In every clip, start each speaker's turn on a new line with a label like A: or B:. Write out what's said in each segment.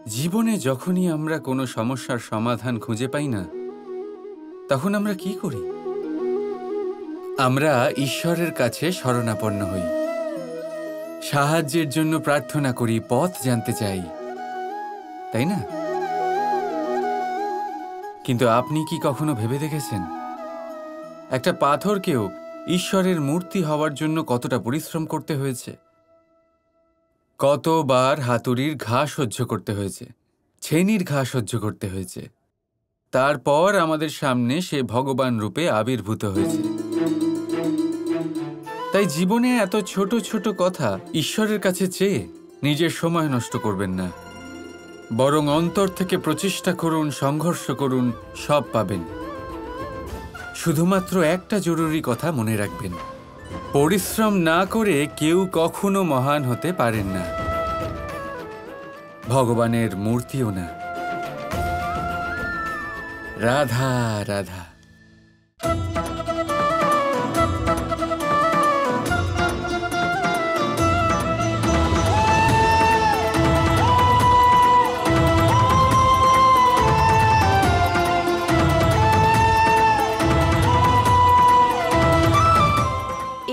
A: জীবনে যখনই আমরা কোনো সমস্যার সমাধান খুঁজে পাই না, তখন আমরা কি করি? আমরা ঈশ্বরের কাছে শরণাপন্ন হই, সাহায্যের জন্য প্রার্থনা করি, পথ জানতে চাই, তাই না? কিন্তু আপনি কি কখনো ভেবে দেখেছেন একটা পাথরকেও ঈশ্বরের মূর্তি হওয়ার জন্য কতটা পরিশ্রম করতে হয়েছে? কতবার হাতুড়ির ঘা সহ্য করতে হয়েছে, ছেনির ঘা সহ্য করতে হয়েছে, তারপর আমাদের সামনে সে ভগবান রূপে আবির্ভূত হয়েছে। তাই জীবনে এত ছোট ছোট কথা ঈশ্বরের কাছে চেয়ে নিজের সময় নষ্ট করবেন না, বরং অন্তর থেকে প্রচেষ্টা করুন, সংঘর্ষ করুন, সব পাবেন। শুধুমাত্র একটা জরুরি কথা মনে রাখবেন, পরিশ্রম না করে কেউ কখনো মহান হতে পারেন না, ভগবানের মূর্তিও না। রাধা রাধা।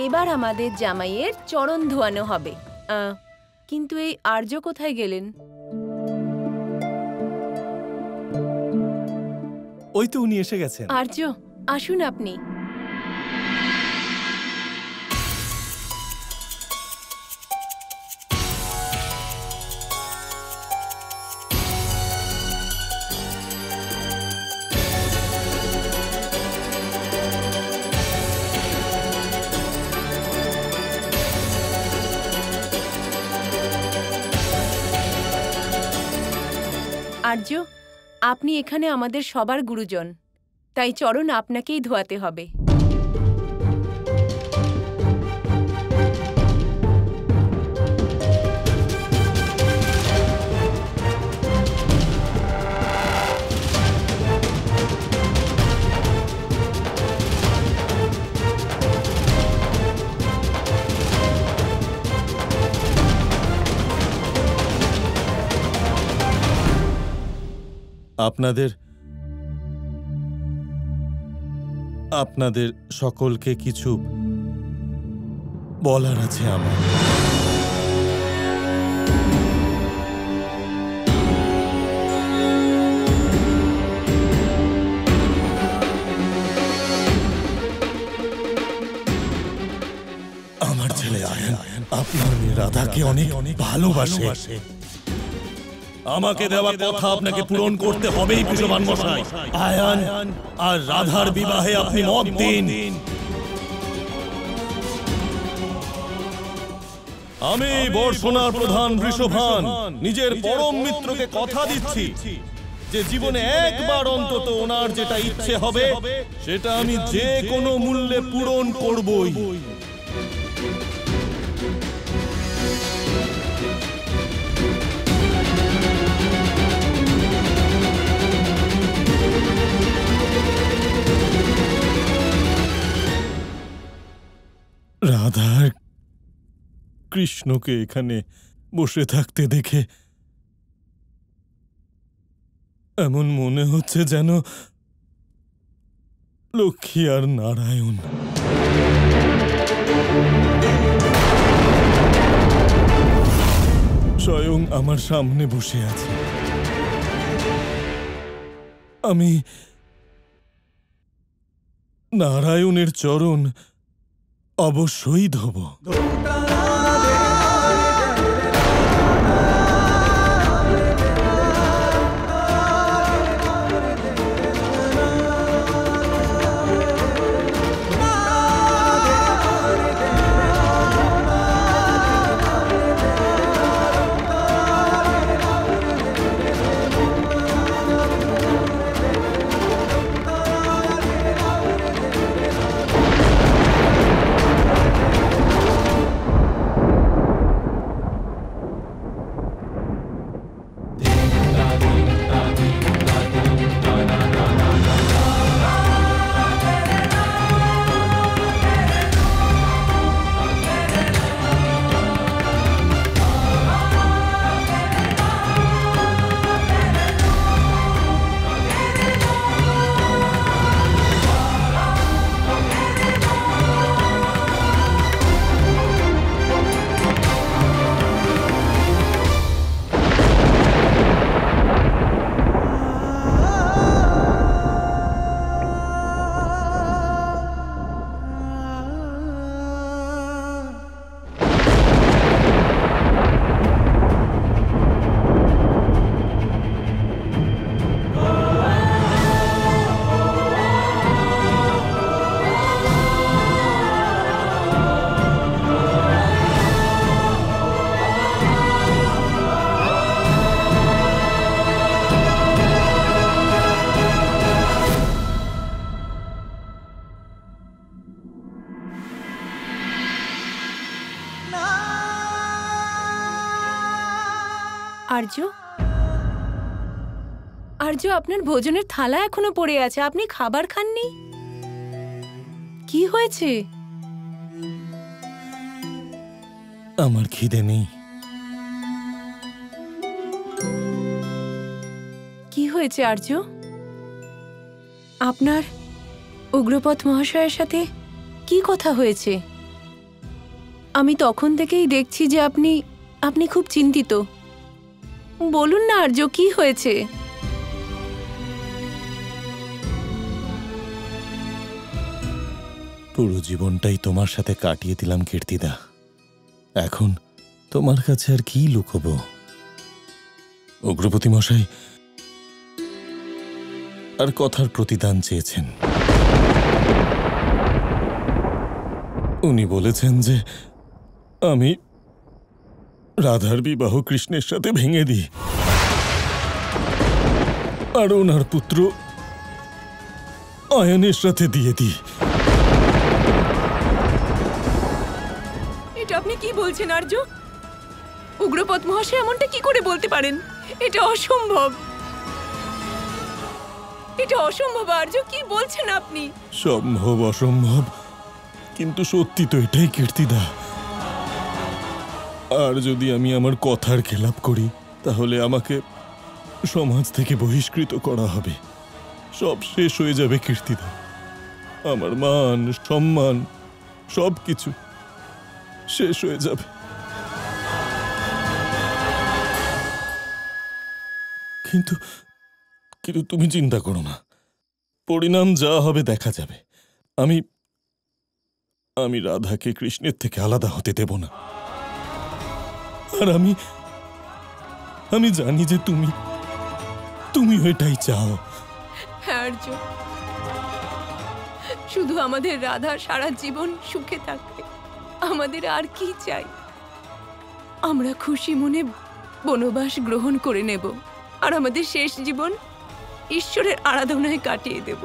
B: এবার আমাদের জামাইয়ের চরণ ধোয়ানো হবে। কিন্তু এই আর্য কোথায় গেলেন?
C: ওই তো উনি এসে গেছেন।
B: আর্য, আসুন আপনি। আর্য, আপনি এখানে আমাদের সবার গুরুজন, তাই চরণ আপনাকেই ধোয়াতে হবে।
C: আপনাদের সকলকে কিছু বলার আছে আমার। আমার ছেলে আয়ান আপনার মেয়ে রাধাকে অনেক ভালোবাসে। আমাকে দেওয়া কথা আপনাকে পূরণ করতে হবেই পূজমান মশাই। আয়ান আর রাধার বিবাহে আপনি মত দিন। আমি বর্ষণার প্রধান বৃষভান নিজের পরম মিত্রকে কথা দিচ্ছি যে জীবনে একবার অন্তত ওনার যেটা ইচ্ছে হবে সেটা আমি যে কোনো মূল্যে পূরণ করবই। রাধা কৃষ্ণকে এখানে বসে থাকতে দেখে এমন মনে হচ্ছে যেন লক্ষ্মী আর নারায়ণ স্বয়ং আমার সামনে বসে আছে। আমি নারায়ণের চরণ অবশ্যই ধোব।
B: আর্য, আর্য, আপনার ভোজনের থালা এখনো পড়ে আছে, আপনি খাবার খাননি? কি হয়েছে?
C: আমার খিদে নেই।
B: কি হয়েছে আর্য? আপনার উগ্রপথ মহাশয়ের সাথে কি কথা হয়েছে? আমি তখন থেকেই দেখছি যে আপনি খুব চিন্তিত। বলুন না আর্য, কি হয়েছে?
C: পুরো জীবনটাই তোমার সাথে কাটিয়ে দিলাম কীর্তিদা, এখন তোমার কাছে আর কি লুকোবো? উগ্রপতি মশাই আর কথার প্রতিদান চেয়েছেন। উনি বলেছেন যে আমি রাধার বিবাহ কৃষ্ণের সাথে ভেঙে দিই আর ওনার পুত্র আয়নের সাথে দিয়ে দিই।
B: এটা আপনি কি বলছেন আর্য? উগ্রপথ মহাশয় এমনটা কি করে বলতে পারেন? এটা অসম্ভব, এটা অসম্ভব আর্য, কি বলছেন আপনি?
C: সম্ভব অসম্ভব, কিন্তু সত্যি তো এটাই কীর্তিদা। আর যদি আমি আমার কথার খেলাপ করি তাহলে আমাকে সমাজ থেকে বহিষ্কৃত করা হবে, সব শেষ হয়ে যাবে কীর্তিদা। আমার মান সম্মান সবকিছু শেষ হয়ে যাবে। কিন্তু কিন্তু তুমি চিন্তা করো না, পরিণাম যা হবে দেখা যাবে। আমি আমি রাধাকে কৃষ্ণের থেকে আলাদা হতে দেব না। আর আমি জানি যে তুমি এটাই চাও।
B: হ্যাঁ আর্য, শুধু আমাদের রাধা সারা জীবন সুখে থাকবে, আমাদের আর কি চাই? আমরা খুশি মনে বনবাস গ্রহণ করে নেব আর আমাদের শেষ জীবন ঈশ্বরের আরাধনায় কাটিয়ে দেব।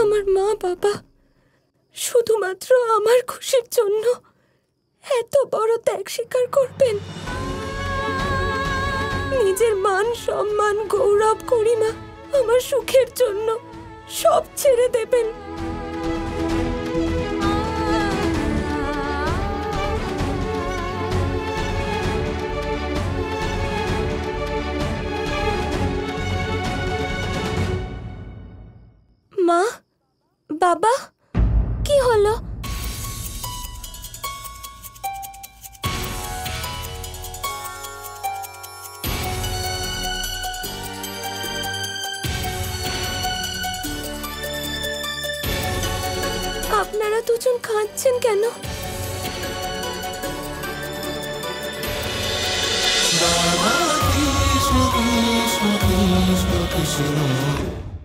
D: আমার মা বাবা শুধুমাত্র আমার খুশির জন্য এত বড় ত্যাগ স্বীকার করবেন? নিজের মান সম্মান গৌরব গরিমা আমার সুখের জন্য সব ছেড়ে দেবেন? মা, বাবা, কি হলো? আপনারা দুজন কাঁদছেন কেন?
E: Kৃষ্ণ কৃষ্ণ কৃষ্ণ কৃষ্ণ